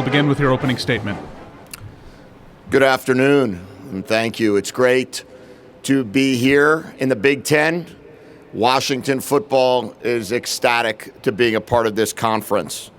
begin with your opening statement. Good afternoon, and thank you. It's great to be here in the Big Ten. Washington football is ecstatic to being a part of this conference.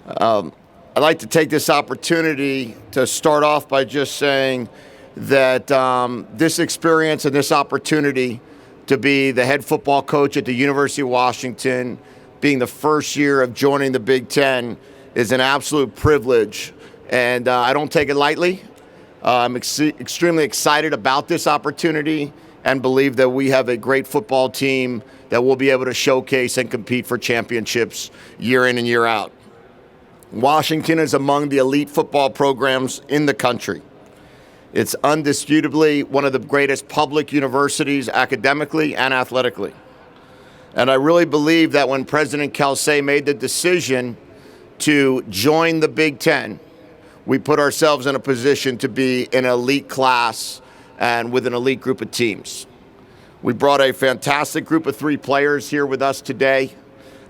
I'd like to take this opportunity to start off by just saying that this experience and this opportunity to be the head football coach at the University of Washington, being the first year of joining the Big Ten, is an absolute privilege, and I don't take it lightly. I'm extremely excited about this opportunity and believe that we have a great football team that will be able to showcase and compete for championships year in and year out. Washington is among the elite football programs in the country. It's undisputably one of the greatest public universities academically and athletically. And I really believe that when President Kelsey made the decision to join the Big Ten, we put ourselves in a position to be an elite class and with an elite group of teams. We brought a fantastic group of 3 players here with us today.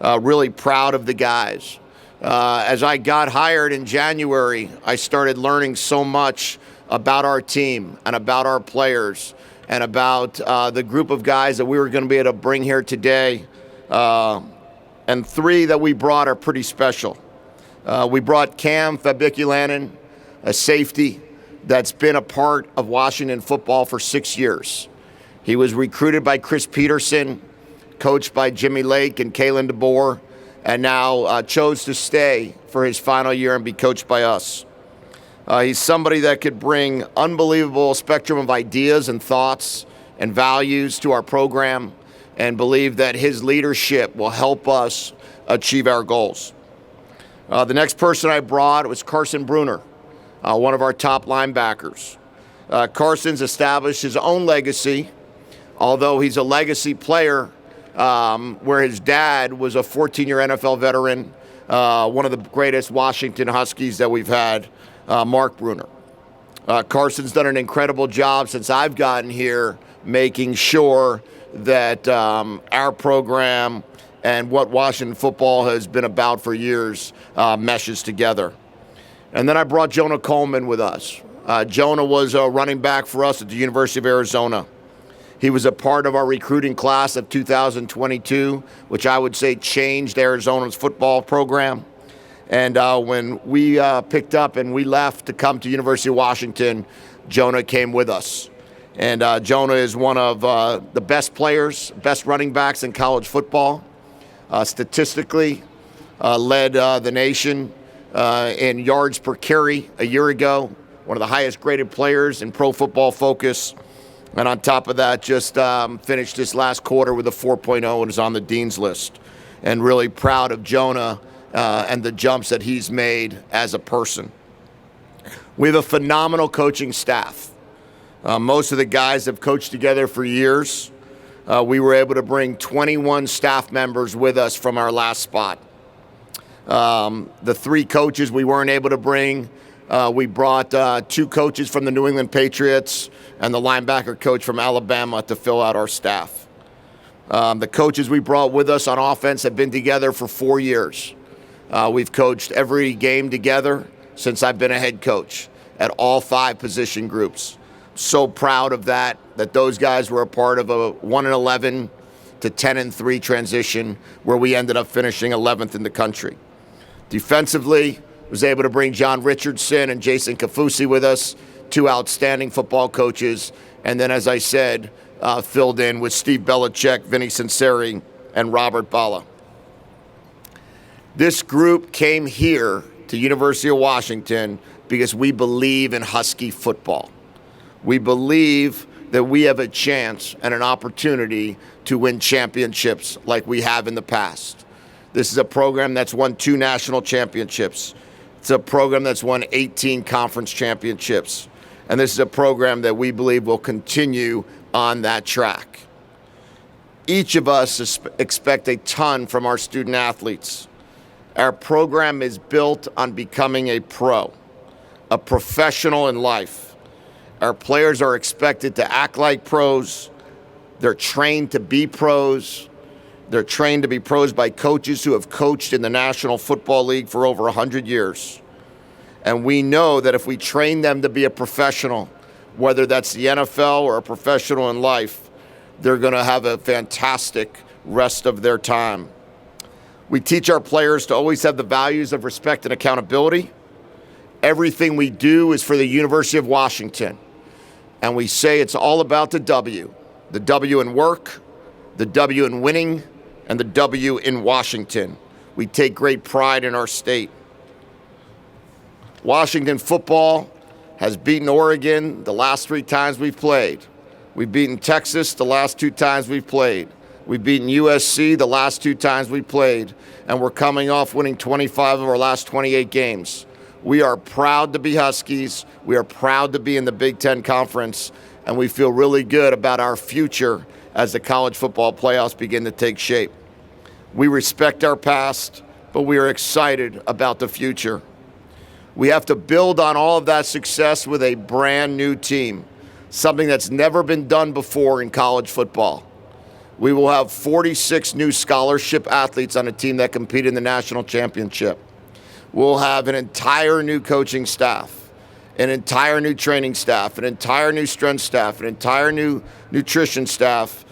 Really proud of the guys. As I got hired in January, I started learning so much about our team and about our players and about the group of guys that we were going to be able to bring here today. And 3 that we brought are pretty special. We brought Cam Fabiculanan, a safety that's been a part of Washington football for 6 years. He was recruited by Chris Peterson, coached by Jimmy Lake and Kalen DeBoer, and now chose to stay for his final year and be coached by us. He's somebody that could bring unbelievable spectrum of ideas and thoughts and values to our program, and believe that his leadership will help us achieve our goals. The next person I brought was Carson Bruner, one of our top linebackers. Carson's established his own legacy, although he's a legacy player where his dad was a 14-year NFL veteran, one of the greatest Washington Huskies that we've had, Mark Bruner. Carson's done an incredible job since I've gotten here, making sure that our program and what Washington football has been about for years meshes together. And then I brought Jonah Coleman with us. Jonah was a running back for us at the University of Arizona. He was a part of our recruiting class of 2022, which I would say changed Arizona's football program. And when we picked up and we left to come to University of Washington, Jonah came with us. And Jonah is one of the best players, best running backs in college football. Statistically, led the nation in yards per carry a year ago, one of the highest graded players in Pro Football Focus. And on top of that, just finished this last quarter with a 4.0 and is on the Dean's list. And really proud of Jonah and the jumps that he's made as a person. We have a phenomenal coaching staff. Most of the guys have coached together for years. We were able to bring 21 staff members with us from our last spot. The 3 coaches we weren't able to bring, we brought 2 coaches from the New England Patriots and the linebacker coach from Alabama to fill out our staff. The coaches we brought with us on offense have been together for 4 years. We've coached every game together since I've been a head coach at all 5 position groups. So proud of that those guys were a part of a 1-11 to 10-3 transition where we ended up finishing 11th in the country. Defensively, was able to bring John Richardson and Jason Kafusi with us, 2 outstanding football coaches. And then, as I said, filled in with Steve Belichick, Vinny Cinceri, and Robert Bala. This group came here to University of Washington because we believe in Husky football. We believe that we have a chance and an opportunity to win championships like we have in the past. This is a program that's won 2 national championships. It's a program that's won 18 conference championships. And this is a program that we believe will continue on that track. Each of us expect a ton from our student athletes. Our program is built on becoming a pro, a professional in life. Our players are expected to act like pros. They're trained to be pros. They're trained to be pros by coaches who have coached in the National Football League for over 100 years. And we know that if we train them to be a professional, whether that's the NFL or a professional in life, they're going to have a fantastic rest of their time. We teach our players to always have the values of respect and accountability. Everything we do is for the University of Washington. And we say it's all about the W in work, the W in winning, and the W in Washington. We take great pride in our state. Washington football has beaten Oregon the last 3 times we've played. We've beaten Texas the last 2 times we've played. We've beaten USC the last 2 times we played. And we're coming off winning 25 of our last 28 games. We are proud to be Huskies. We are proud to be in the Big Ten Conference. And we feel really good about our future as the college football playoffs begin to take shape. We respect our past, but we are excited about the future. We have to build on all of that success with a brand new team, something that's never been done before in college football. We will have 46 new scholarship athletes on a team that compete in the national championship. We'll have an entire new coaching staff, an entire new training staff, an entire new strength staff, an entire new nutrition staff,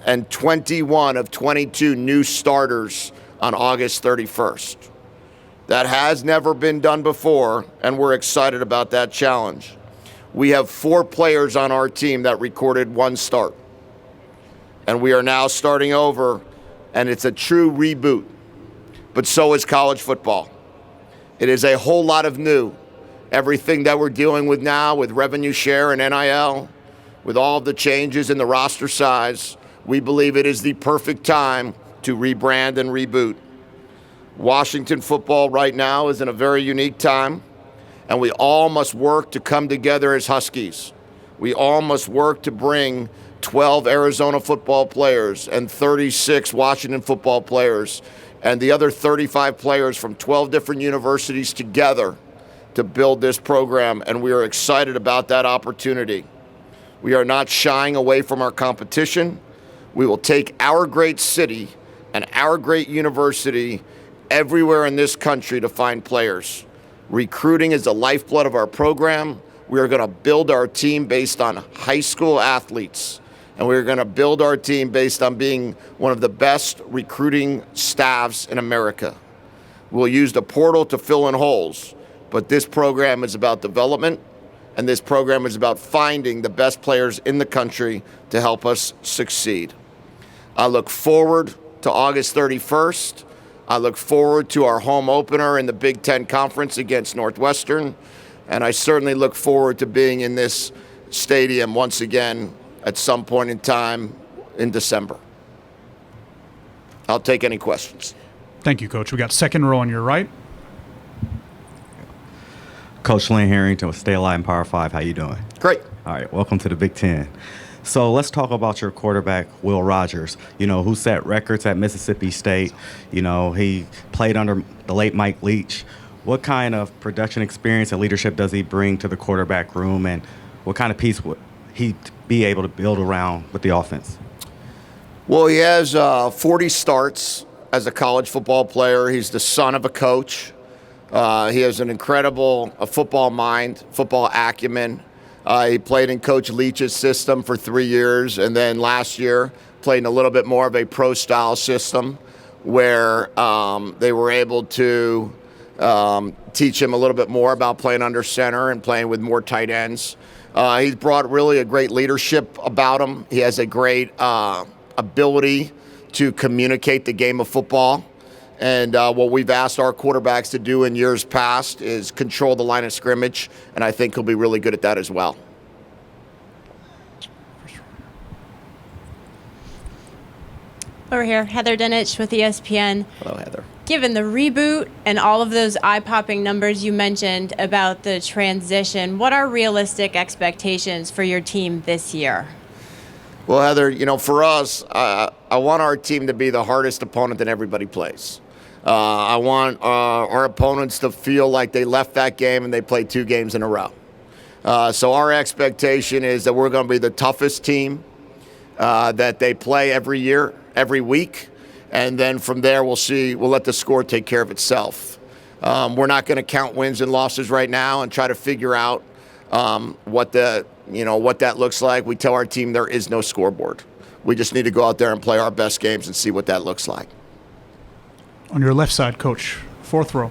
and 21 of 22 new starters on August 31st. That has never been done before, and we're excited about that challenge. We have 4 players on our team that recorded 1 start. And we are now starting over, and it's a true reboot. But so is college football. It is a whole lot of new. Everything that we're dealing with now with revenue share and NIL, with all of the changes in the roster size, we believe it is the perfect time to rebrand and reboot. Washington football right now is in a very unique time, and we all must work to come together as Huskies. We all must work to bring 12 Arizona football players and 36 Washington football players and the other 35 players from 12 different universities together to build this program, and we are excited about that opportunity. We are not shying away from our competition. We will take our great city and our great university everywhere in this country to find players. Recruiting is the lifeblood of our program. We are going to build our team based on high school athletes, and we're going to build our team based on being one of the best recruiting staffs in America. We'll use the portal to fill in holes, but this program is about development, and this program is about finding the best players in the country to help us succeed. I look forward to August 31st. I look forward to our home opener in the Big Ten Conference against Northwestern, and I certainly look forward to being in this stadium once again at some point in time in December. I'll take any questions. Thank you, Coach. We got second row on your right. Coach Lynn Harrington with Stay Alive in Power 5. How you doing? Great. All right, welcome to the Big Ten. So let's talk about your quarterback, Will Rogers, who set records at Mississippi State. He played under the late Mike Leach. What kind of production experience and leadership does he bring to the quarterback room, and what kind of piece would he be able to build around with the offense? Well, he has 40 starts as a college football player. He's the son of a coach. He has an incredible football mind, football acumen. He played in Coach Leach's system for 3 years, and then last year played in a little bit more of a pro-style system where they were able to teach him a little bit more about playing under center and playing with more tight ends. He's brought really a great leadership about him. He has a great ability to communicate the game of football. And what we've asked our quarterbacks to do in years past is control the line of scrimmage, and I think he'll be really good at that as well. Over here, Heather Dinich with ESPN. Hello, Heather. Given the reboot and all of those eye-popping numbers you mentioned about the transition, what are realistic expectations for your team this year? Well, Heather, for us, I want our team to be the hardest opponent that everybody plays. I want our opponents to feel like they left that game and they played 2 games in a row. So our expectation is that we're going to be the toughest team that they play every year, every week. And then from there, we'll let the score take care of itself. We're not going to count wins and losses right now and try to figure out what that looks like. We tell our team there is no scoreboard. We just need to go out there and play our best games and see what that looks like. On your left side, Coach, fourth row.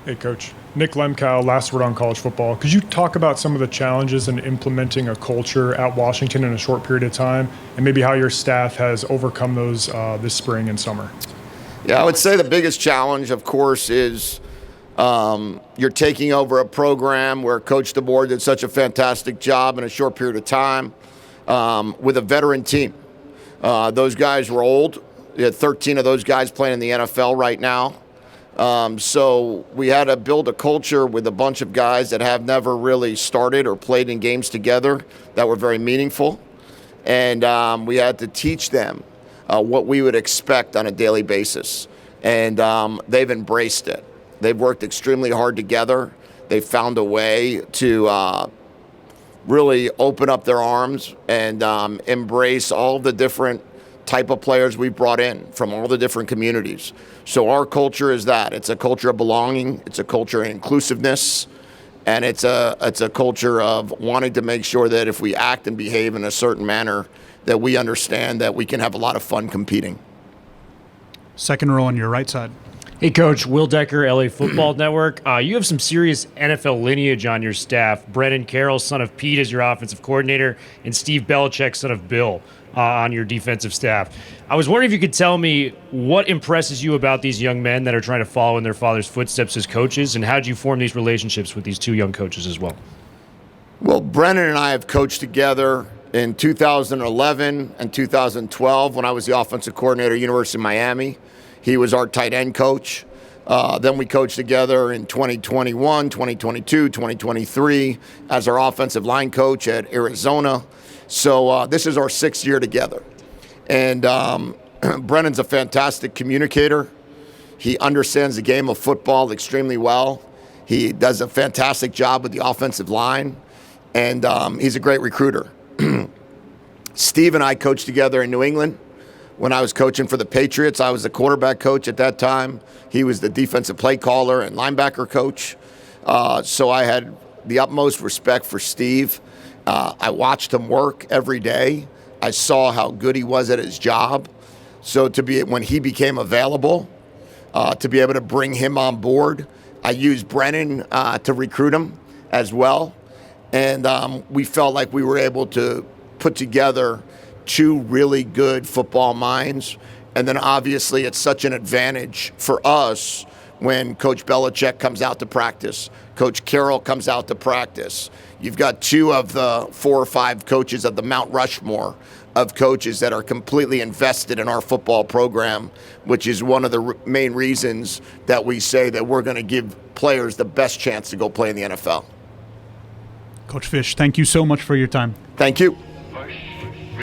Hey, Coach. Nick Lemkow, Last Word on College Football. Could you talk about some of the challenges in implementing a culture at Washington in a short period of time, and maybe how your staff has overcome those this spring and summer? Yeah, I would say the biggest challenge, of course, is you're taking over a program where Coach DeBoer did such a fantastic job in a short period of time with a veteran team. Those guys were old. You had 13 of those guys playing in the NFL right now. So we had to build a culture with a bunch of guys that have never really started or played in games together that were very meaningful. And we had to teach them what we would expect on a daily basis. And they've embraced it. They've worked extremely hard together. They've found a way to really open up their arms and embrace all the different type of players we've brought in from all the different communities. So our culture is that. It's a culture of belonging. It's a culture of inclusiveness. And it's a culture of wanting to make sure that if we act and behave in a certain manner, that we understand that we can have a lot of fun competing. Second row on your right side. Hey, Coach. Will Decker, LA Football Network. You have some serious NFL lineage on your staff. Brennan Carroll, son of Pete, is your offensive coordinator, and Steve Belichick, son of Bill, on your defensive staff. I was wondering if you could tell me what impresses you about these young men that are trying to follow in their father's footsteps as coaches, and how did you form these relationships with these two young coaches as well? Well, Brennan and I have coached together in 2011 and 2012 when I was the offensive coordinator at University of Miami. He was our tight end coach. Then we coached together in 2021, 2022, 2023 as our offensive line coach at Arizona. So this is our sixth year together. And Brennan's a fantastic communicator. He understands the game of football extremely well. He does a fantastic job with the offensive line. And he's a great recruiter. Steve and I coached together in New England. When I was coaching for the Patriots, I was the quarterback coach at that time. He was the defensive play caller and linebacker coach. So I had the utmost respect for Steve. I watched him work every day. I saw how good he was at his job. So when he became available, to be able to bring him on board, I used Brennan to recruit him as well. And we felt like we were able to put together two really good football minds. And then obviously it's such an advantage for us when Coach Belichick comes out to practice, Coach Carroll comes out to practice. You've got two of the 4 or 5 coaches of the Mount Rushmore of coaches that are completely invested in our football program, which is one of the main reasons that we say that we're going to give players the best chance to go play in the NFL. Coach Fisch, thank you so much for your time. Thank you.